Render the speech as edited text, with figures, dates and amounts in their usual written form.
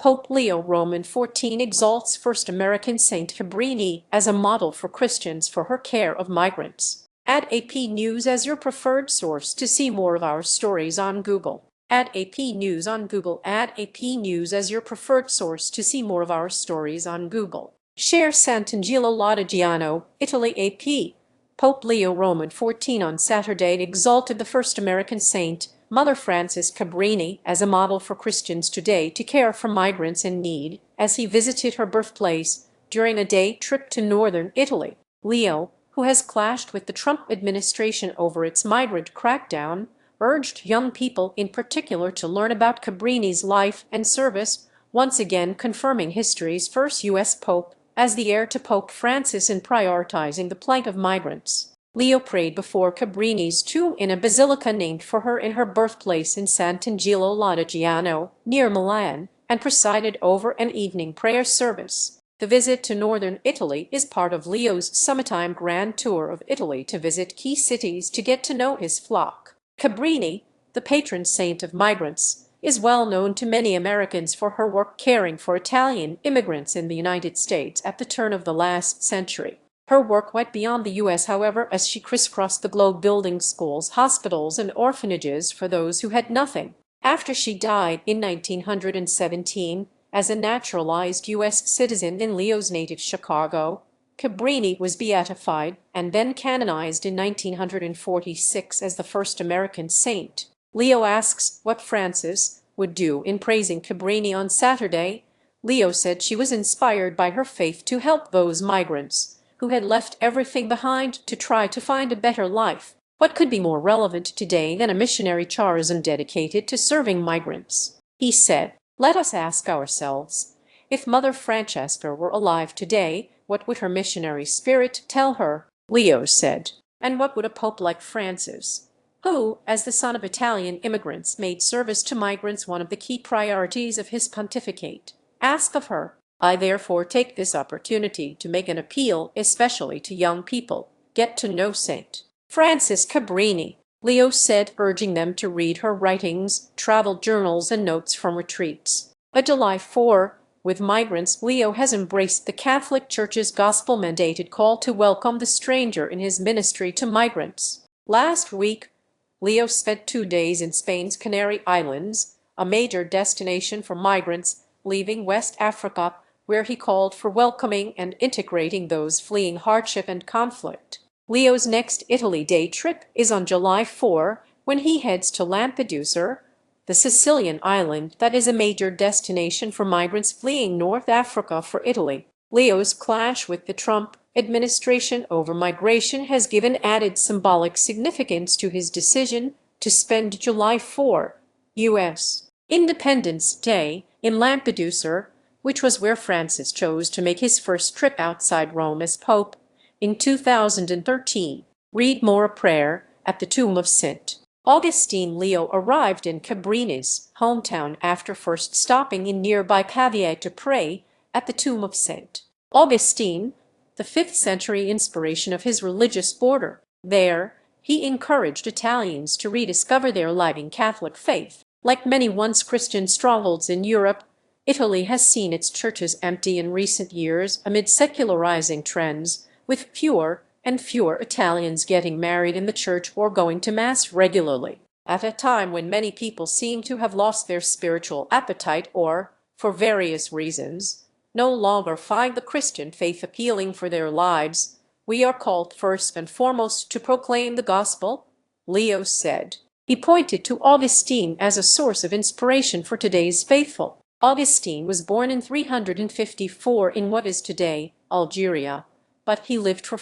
Pope Leo XIV exalts first American Saint Cabrini as a model for Christians for her care of migrants. Add AP News as your preferred source to see more of our stories on Google. Add AP News on Google. Add AP News as your preferred source to see more of our stories on Google. Share Sant'Angelo Lodigiano, Italy. AP. Pope Leo XIV on Saturday exalted the first American saint, Mother Frances Cabrini, as a model for Christians today to care for migrants in need, as he visited her birthplace during a day trip to northern Italy. Leo, who has clashed with the Trump administration over its migrant crackdown, urged young people in particular to learn about Cabrini's life and service, once again confirming history's first U.S. pope as the heir to Pope Francis in prioritizing the plight of migrants. Leo prayed before Cabrini's tomb in a basilica named for her in her birthplace in Sant'Angelo Lodigiano, near Milan, and presided over an evening prayer service. The visit to northern Italy is part of Leo's summertime grand tour of Italy to visit key cities to get to know his flock. Cabrini, the patron saint of migrants, is well known to many Americans for her work caring for Italian immigrants in the United States at the turn of the last century. Her work went beyond the U.S., however, as she crisscrossed the globe building schools, hospitals, and orphanages for those who had nothing. After she died in 1917 as a naturalized U.S. citizen in Leo's native Chicago, Cabrini was beatified and then canonized in 1946 as the first American saint. Leo asks what Frances would do in praising Cabrini on Saturday. Leo said she was inspired by her faith to help those migrants who had left everything behind to try to find a better life. What could be more relevant today than a missionary charism dedicated to serving migrants? He said, "Let us ask ourselves, if Mother Francesca were alive today, what would her missionary spirit tell her?" Leo said, "And what would a pope like Francis, who, as the son of Italian immigrants, made service to migrants one of the key priorities of his pontificate, ask of her?" I therefore take this opportunity to make an appeal, especially to young people. Get to know St. Frances Cabrini, Leo said, urging them to read her writings, travel journals, and notes from retreats. A July 4, with migrants, Leo has embraced the Catholic Church's gospel-mandated call to welcome the stranger in his ministry to migrants. Last week, Leo spent 2 days in Spain's Canary Islands, a major destination for migrants leaving West Africa, where he called for welcoming and integrating those fleeing hardship and conflict. Leo's next Italy day trip is on July 4, when he heads to Lampedusa, the Sicilian island that is a major destination for migrants fleeing North Africa for Italy. Leo's clash with the Trump administration over migration has given added symbolic significance to his decision to spend July 4, U.S. Independence Day, in Lampedusa, which was where Francis chose to make his first trip outside Rome as Pope in 2013. Read more. A prayer at the tomb of St. Augustine. Leo arrived in Cabrini's hometown after first stopping in nearby Pavia to pray at the tomb of St. Augustine, the 5th century inspiration of his religious order. There, he encouraged Italians to rediscover their living Catholic faith. Like many once Christian strongholds in Europe, Italy has seen its churches empty in recent years amid secularizing trends, with fewer and fewer Italians getting married in the church or going to Mass regularly. At a time when many people seem to have lost their spiritual appetite or, for various reasons, no longer find the Christian faith appealing for their lives, we are called first and foremost to proclaim the gospel, Leo said. He pointed to Augustine as a source of inspiration for today's faithful. Augustine was born in 354 in what is today Algeria, but he lived for